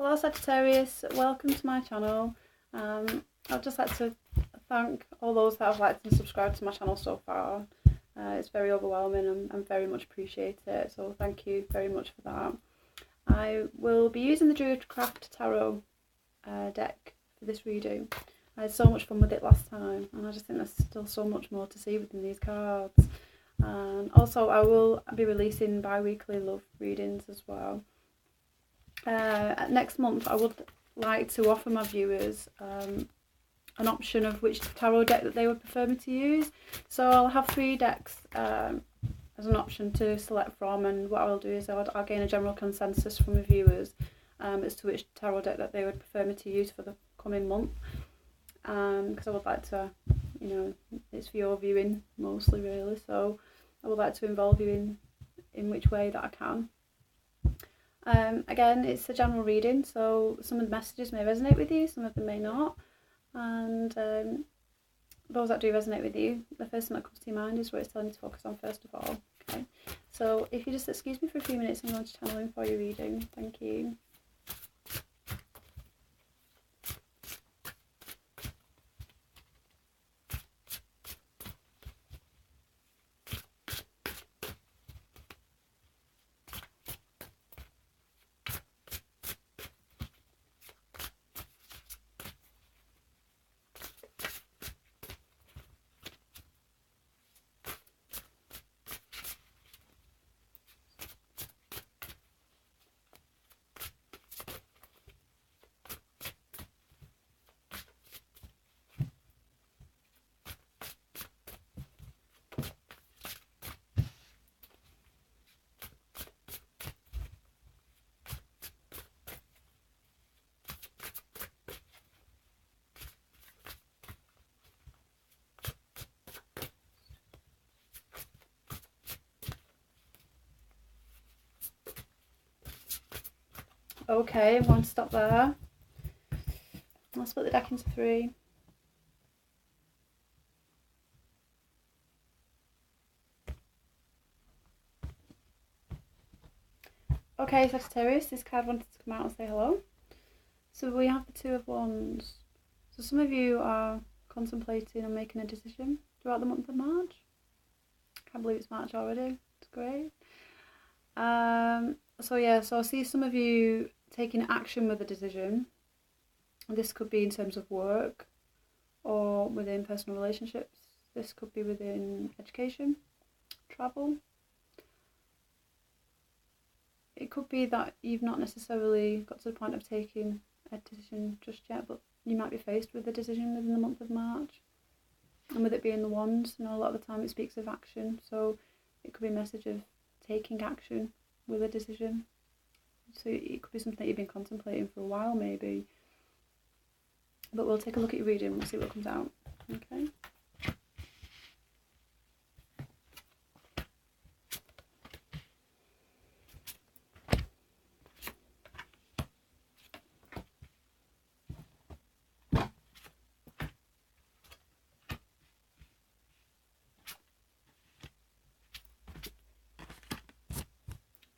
Hello Sagittarius, welcome to my channel. I'd just like to thank all those that have liked and subscribed to my channel so far. It's very overwhelming and very much appreciate it, so thank you very much for that. I will be using the Druidcraft Tarot deck for this reading. I had so much fun with it last time, and I just think there's still so much more to see within these cards. And also I will be releasing bi-weekly love readings as well. Next month I would like to offer my viewers an option of which tarot deck that they would prefer me to use. So I'll have 3 decks as an option to select from, and what I'll do is I'll gain a general consensus from the viewers as to which tarot deck that they would prefer me to use for the coming month, because I would like to, it's for your viewing mostly really, so I would like to involve you in which way that I can. Again, it's a general reading, so some of the messages may resonate with you, some of them may not, and those that do resonate with you, the first thing that comes to your mind is what it's telling you to focus on first of all. Okay, so if you just excuse me for a few minutes, I'm going to channel in for your reading. Thank you. Okay, I'm going to stop there. I'll split the deck into 3. Okay, Sagittarius, this card wanted to come out and say hello. So we have the 2 of Wands. So some of you are contemplating on making a decision throughout the month of March. Can't believe it's March already. It's great. So I see some of you taking action with a decision. This could be in terms of work or within personal relationships. This could be within education, travel. It could be that you've not necessarily got to the point of taking a decision just yet, but you might be faced with a decision within the month of March. And with it being the Wands, a lot of the time it speaks of action, so it could be a message of taking action with a decision. So it could be something that you've been contemplating for a while maybe. But we'll take a look at your reading and we'll see what comes out. Okay.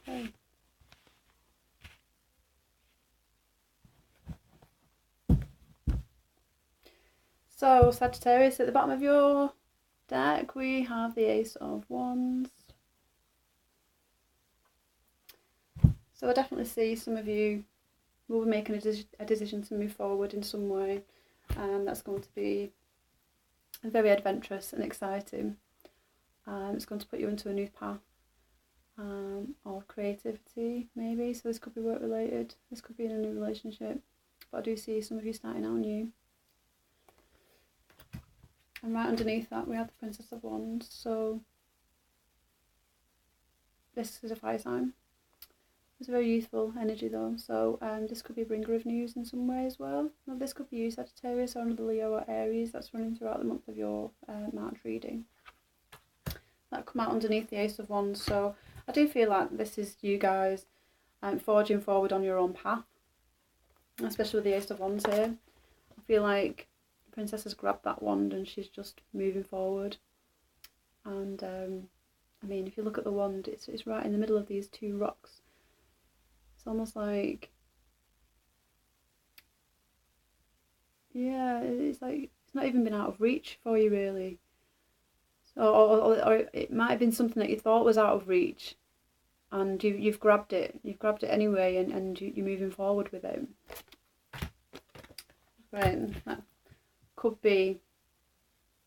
Okay. So Sagittarius, at the bottom of your deck we have the Ace of Wands. So I definitely see some of you will be making a decision to move forward in some way, and that's going to be very adventurous and exciting. It's going to put you into a new path of creativity maybe, so this could be work related, this could be in a new relationship, but I do see some of you starting out new. And right underneath that we have the Princess of Wands, so this is a fire sign. It's a very youthful energy though, so this could be a bringer of news in some way as well. Now, this could be you Sagittarius or another Leo or Aries that's running throughout the month of your March reading. That come out underneath the Ace of Wands, so I do feel like this is you guys forging forward on your own path, especially with the Ace of Wands here. I feel like the Princess has grabbed that wand and she's just moving forward. And I mean, if you look at the wand, it's right in the middle of these 2 rocks. It's almost like Yeah, it's like it's not even been out of reach for you really. So, or it might have been something that you thought was out of reach, and you've grabbed it. You've grabbed it anyway, and you're moving forward with it. Right, that could be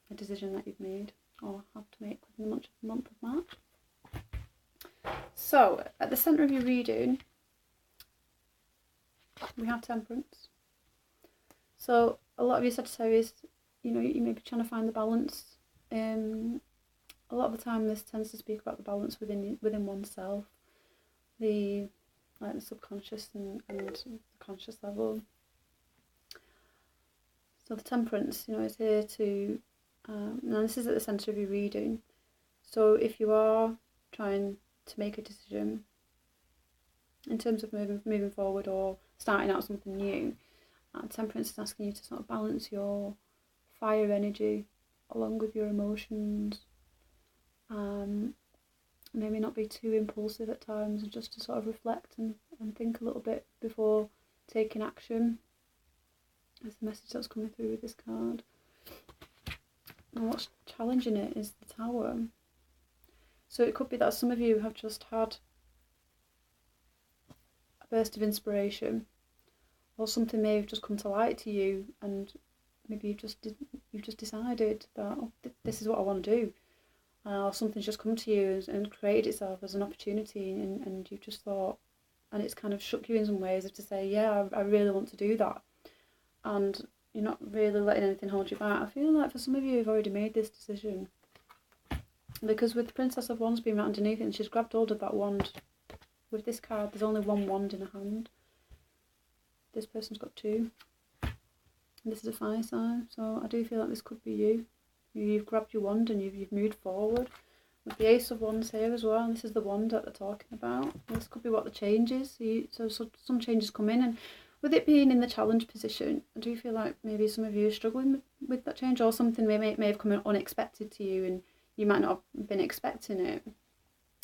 a decision that you've made or have to make within the month of March. So, at the centre of your reading, we have Temperance. So, a lot of your Sagittarius, you may be trying to find the balance. A lot of the time, this tends to speak about the balance within oneself, the subconscious and the conscious level. So the Temperance, is here to, now this is at the centre of your reading. So if you are trying to make a decision in terms of moving forward or starting out something new, Temperance is asking you to sort of balance your fire energy along with your emotions. Maybe not be too impulsive at times, and just to sort of reflect and think a little bit before taking action. That's the message that's coming through with this card. And what's challenging it is the Tower. So it could be that some of you have just had a burst of inspiration, or something may have just come to light to you, and maybe you've just decided that this is what I want to do. Or something's just come to you and created itself as an opportunity, and you've just thought, and it's kind of shook you in some ways, to say, yeah, I really want to do that, and you're not really letting anything hold you back. I feel like for some of you, you've already made this decision, because with the Princess of Wands being right underneath it, and she's grabbed hold of that wand. With this card, there's only one wand in her hand. This person's got two. And this is a fire sign, so I do feel like this could be you. You've grabbed your wand and you've moved forward. With the Ace of Wands here as well, and this is the wand that they're talking about. This could be what the change is. So some changes come in, and with it being in the challenge position, I do feel like maybe some of you are struggling with that change, or something may have come in unexpected to you and you might not have been expecting it.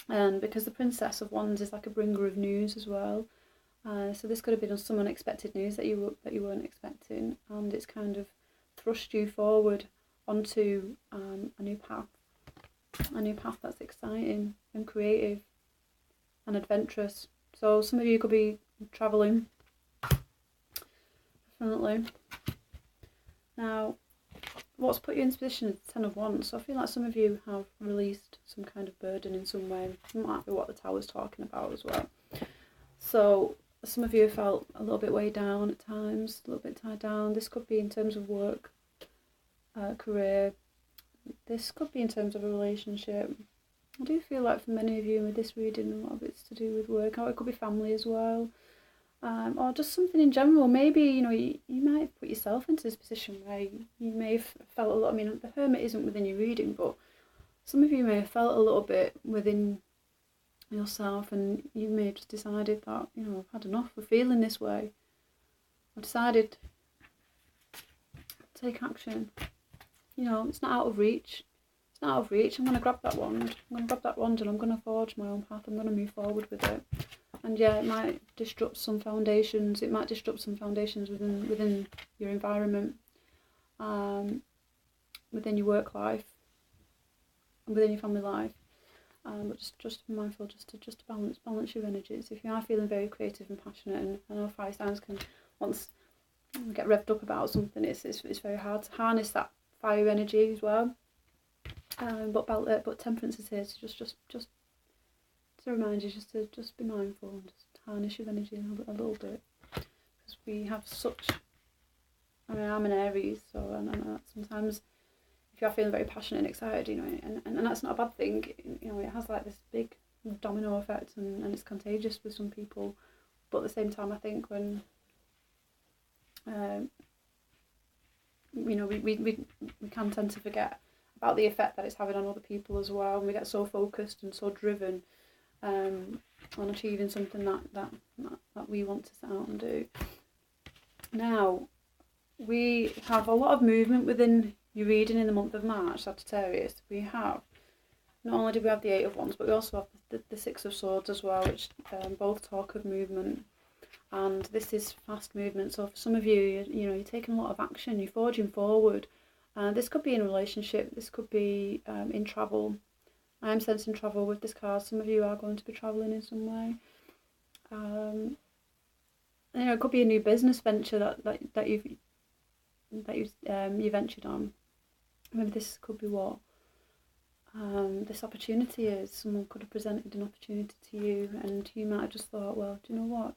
And because the Princess of Wands is like a bringer of news as well. So this could have been some unexpected news that you weren't expecting, and it's kind of thrust you forward onto a new path that's exciting and creative and adventurous. So some of you could be travelling, definitely. Now, what's put you in this position is the Ten of Wands. So I feel like some of you have released some kind of burden in some way. That might be what the Tower's talking about as well. So some of you have felt a little bit weighed down at times, a little bit tied down. This could be in terms of work, career. This could be in terms of a relationship. I do feel like for many of you with this reading, a lot of it's to do with work, or it could be family as well, or just something in general. Maybe you might have put yourself into this position where you may have felt a lot. I mean, the Hermit isn't within your reading, but some of you may have felt a little bit within yourself, and you may have just decided that I've had enough of feeling this way. I've decided to take action. It's not out of reach. It's not out of reach. I'm going to grab that wand. And I'm going to forge my own path. I'm going to move forward with it. And yeah, it might disrupt some foundations. It might disrupt some foundations within your environment, within your work life, and within your family life. But just be mindful, just to balance your energies. If you are feeling very creative and passionate, and I know fire signs can, once you get revved up about something, it's very hard to harness that fire energy as well. But Temperance is here to just to remind you, just to be mindful and just harness your energy a little bit, because we have such. I mean, I'm an Aries, so and sometimes if you are feeling very passionate and excited, and that's not a bad thing. It has like this big domino effect, and it's contagious with some people. But at the same time, I think when we can tend to forget about the effect that it's having on other people as well, and we get so focused and so driven on achieving something that we want to set out and do. Now, we have a lot of movement within your reading in the month of March, Sagittarius. We have, not only do we have the Eight of Wands, but we also have the Six of Swords as well, which both talk of movement. and this is fast movement. So for some of you, you're taking a lot of action, you're forging forward. This could be in a relationship, this could be in travel. I am sensing travel with this card. Some of you are going to be travelling in some way. It could be a new business venture that you ventured on. Maybe this could be what this opportunity is. Someone could have presented an opportunity to you, and you might have just thought, well, do you know what?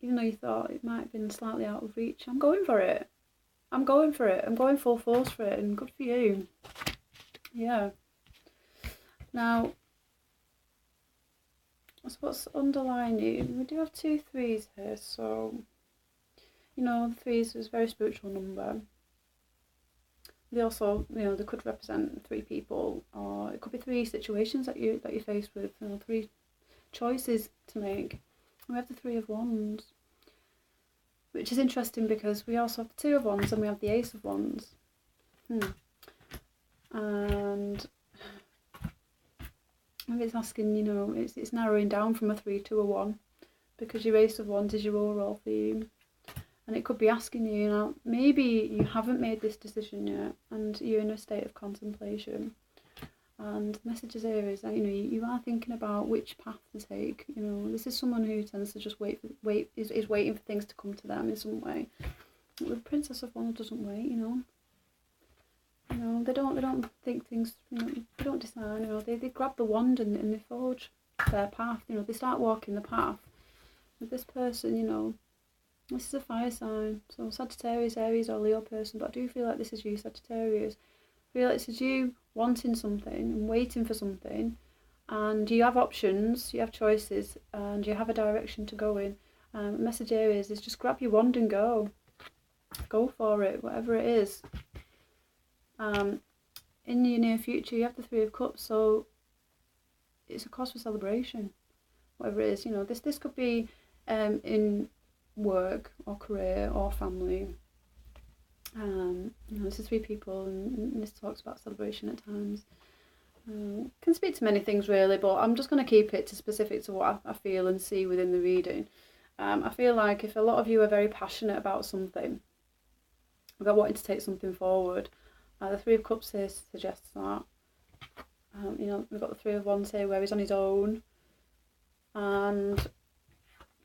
Even though you thought it might have been slightly out of reach, I'm going for it. I'm going full force for it, and good for you. Yeah. Now, that's what's underlying you. We do have 2 3s here, so the 3s is a very spiritual number. They also, they could represent 3 people, or it could be 3 situations that you're faced with, 3 choices to make. We have the 3 of Wands, which is interesting because we also have the 2 of Wands and we have the Ace of Wands. And maybe it's asking, it's narrowing down from a 3 to a 1, because your Ace of Wands is your overall theme. And it could be asking you, maybe you haven't made this decision yet and you're in a state of contemplation. And the messages here is that, you are thinking about which path to take. This is someone who tends to just is waiting for things to come to them in some way. The Princess of Wands doesn't wait, they don't think things, they don't decide, they grab the wand and they forge their path, they start walking the path. With this person, this is a fire sign, so Sagittarius, Aries or Leo person, but I do feel like this is you, Sagittarius. I feel like this is you wanting something and waiting for something, and you have options, you have choices, and you have a direction to go in. Message here is just grab your wand and go for it, whatever it is. In your near future, you have the 3 of Cups, so it's a cause for celebration, whatever it is. This could be in work or career or family. This is 3 people, and this talks about celebration at times. Can speak to many things really, but I'm just going to keep it to specific to what I feel and see within the reading. I feel like if a lot of you are very passionate about something, about wanting to take something forward, the 3 of Cups here suggests that. We've got the 3 of Wands here where he's on his own and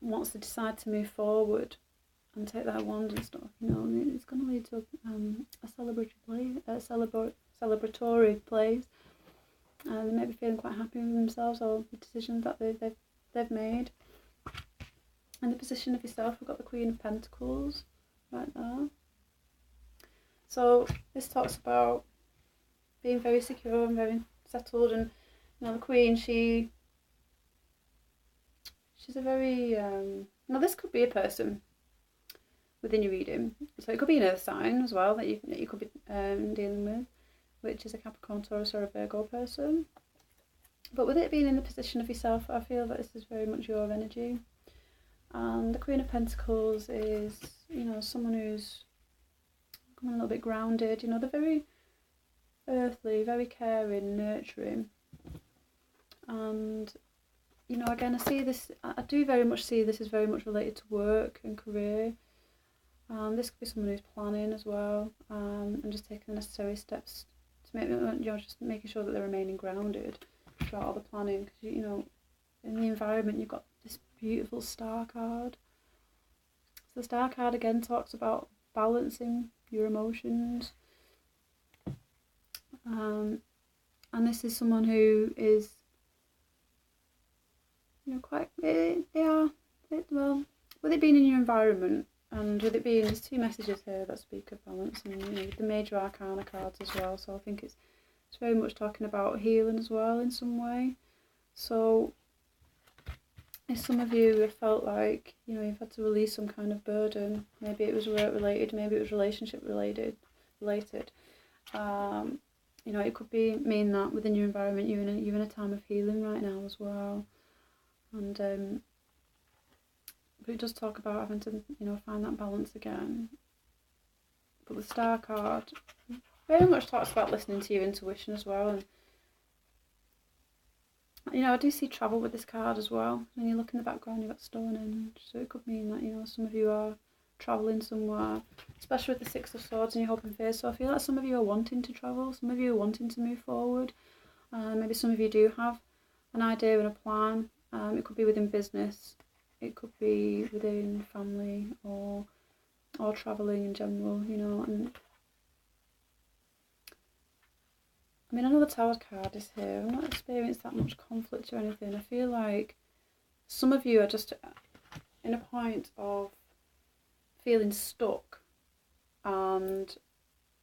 wants to decide to move forward and take that wand and stuff. It's going to lead to a celebratory place. They may be feeling quite happy with themselves or the decisions that they've made. In the position of yourself, we've got the Queen of Pentacles right there. So this talks about being very secure and very settled, and the Queen, she's a very this could be a person within your reading, so it could be an earth sign as well that you could be dealing with, which is a Capricorn, Taurus or a Virgo person. But with it being in the position of yourself, I feel that this is very much your energy. And the Queen of Pentacles is someone who's becoming a little bit grounded. They're very earthly, very caring, nurturing. And again, I do very much see this is very much related to work and career. This could be someone who's planning as well, and just taking the necessary steps to make just making sure that they're remaining grounded throughout all the planning. Because in the environment, you've got this beautiful Star card. So the Star card again talks about balancing your emotions. And this is someone who is, quite, with it being in your environment, and with it being, there's 2 messages here that speak of balance, and the major arcana cards as well, so I think it's very much talking about healing as well in some way. So if some of you have felt like, you've had to release some kind of burden, maybe it was work related, maybe it was relationship related, it could mean that within your environment you're in a time of healing right now as well. And but it does talk about having to find that balance again. But the Star card very much talks about listening to your intuition as well, and you know, I do see travel with this card as well. When you look in the background, you've got Stonehenge, so it could mean that, you know, some of you are travelling somewhere, especially with the Six of Swords and your hope and fear. So I feel like some of you are wanting to travel, some of you are wanting to move forward. Maybe some of you do have an idea and a plan. It could be within business, it could be within family, or travelling in general, you know. And I mean, I know the Tower card is here. I've not experienced that much conflict or anything. I feel like some of you are just in a point of feeling stuck, and,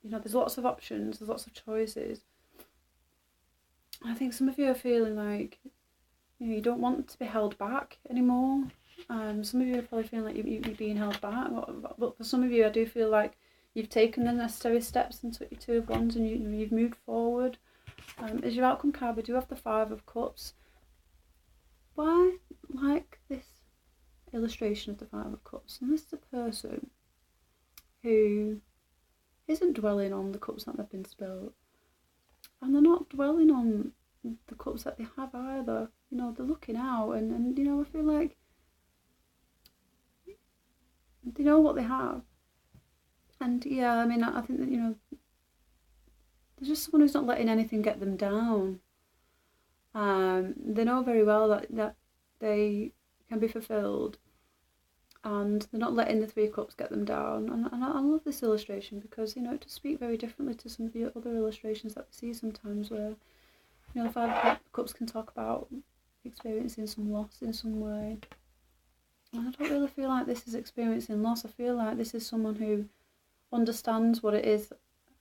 you know, there's lots of options, there's lots of choices. I think some of you are feeling like, you know, you don't want to be held back anymore. Some of you are probably feeling like you're being held back, but for some of you, I do feel like you've taken the necessary steps and took your Two of Wands, and you've moved forward. As your outcome card, we do have the Five of Cups. Why like this illustration of the Five of Cups? And this is a person who isn't dwelling on the cups that have been spilled, and they're not dwelling on the cups that they have either. You know, they're looking out, and you know, I feel like they know what they have. And yeah, I mean, I think that, you know, there's just someone who's not letting anything get them down. They know very well that they can be fulfilled, and they're not letting the Three of Cups get them down. And I love this illustration because, you know, it does speak very differently to some of the other illustrations that we see sometimes, where, you know, the Five of Cups can talk about experiencing some loss in some way. And I don't really feel like this is experiencing loss. I feel like this is someone who understands what it is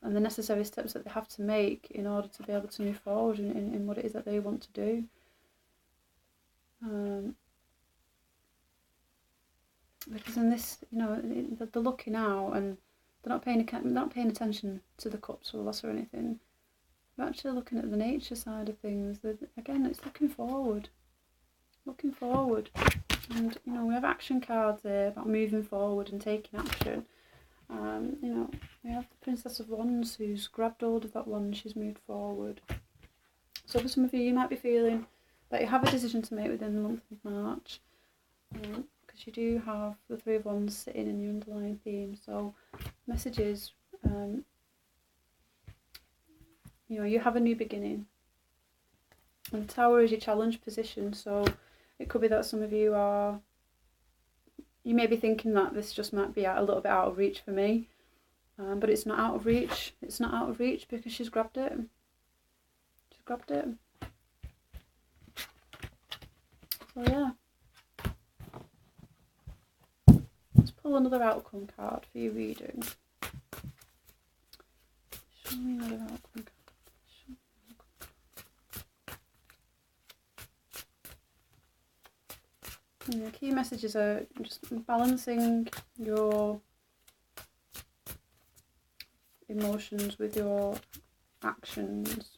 and the necessary steps that they have to make in order to be able to move forward in what it is that they want to do. Because in this, you know, they're looking out, and they're not paying attention to the cups or the loss or anything. They're actually looking at the nature side of things. Again, it's looking forward. And, you know, we have action cards here about moving forward and taking action. You know, we have the Princess of Wands who's grabbed hold of that wand, she's moved forward. So for some of you, you might be feeling that you have a decision to make within the month of March, because you do have the Three of Wands sitting in your underlying theme. So messages, you know, you have a new beginning. And the Tower is your challenge position, so it could be that some of you you may be thinking that this just might be a little bit out of reach for me, but it's not out of reach. It's not out of reach because she's grabbed it. She's grabbed it. So yeah. Let's pull another outcome card for your reading. Show me another outcome card. Yeah, key messages are just balancing your emotions with your actions.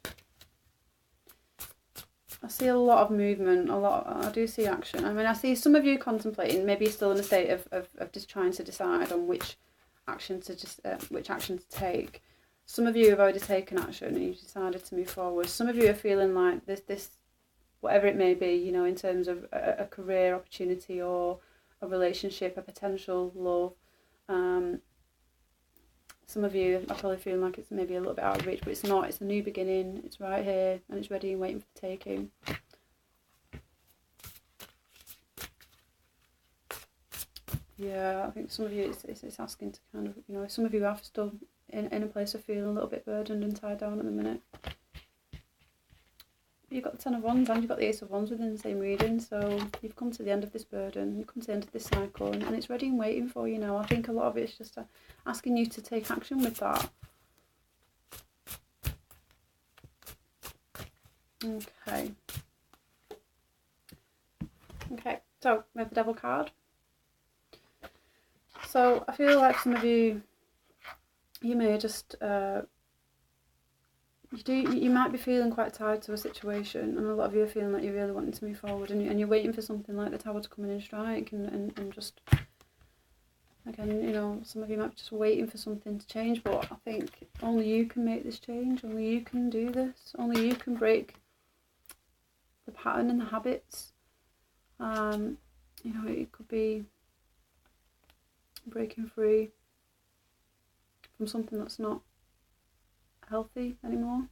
I see a lot of movement, I do see action. I mean, I see some of you contemplating, maybe you're still in a state of just trying to decide on which action to take. Some of you have already taken action and you've decided to move forward. Some of you are feeling like this whatever it may be, you know, in terms of a career opportunity or a relationship, a potential love. Some of you are probably feeling like it's maybe a little bit out of reach, but it's not. It's a new beginning. It's right here and it's ready and waiting for the taking. Yeah, I think some of you, it's asking to kind of, you know, some of you are still in a place of feeling a little bit burdened and tied down at the minute. You've got the Ten of Wands and you've got the Ace of Wands within the same reading, so you've come to the end of this burden, you've come to the end of this cycle, and it's ready and waiting for you now. I think a lot of it is just asking you to take action with that. Okay, so we have the Devil card. So I feel like some of you may just you might be feeling quite tied to a situation, and a lot of you are feeling like you're really wanting to move forward, and you're waiting for something like the Tower to come in and strike, and just, again, you know, some of you might be just waiting for something to change, but I think only you can make this change, only you can do this, only you can break the pattern and the habits. You know, it could be breaking free from something that's not healthy anymore.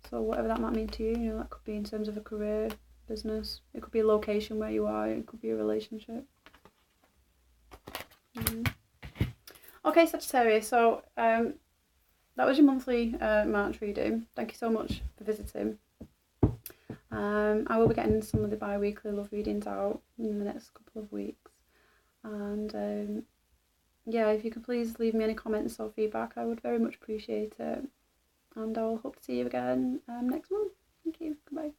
So whatever that might mean to you, you know, that could be in terms of a career, business. It could be a location where you are. It could be a relationship. Okay, Sagittarius. So that was your monthly March reading. Thank you so much for visiting. I will be getting some of the bi-weekly love readings out in the next couple of weeks. And yeah, if you could please leave me any comments or feedback, I would very much appreciate it. And I'll hope to see you again next month. Thank you. Goodbye.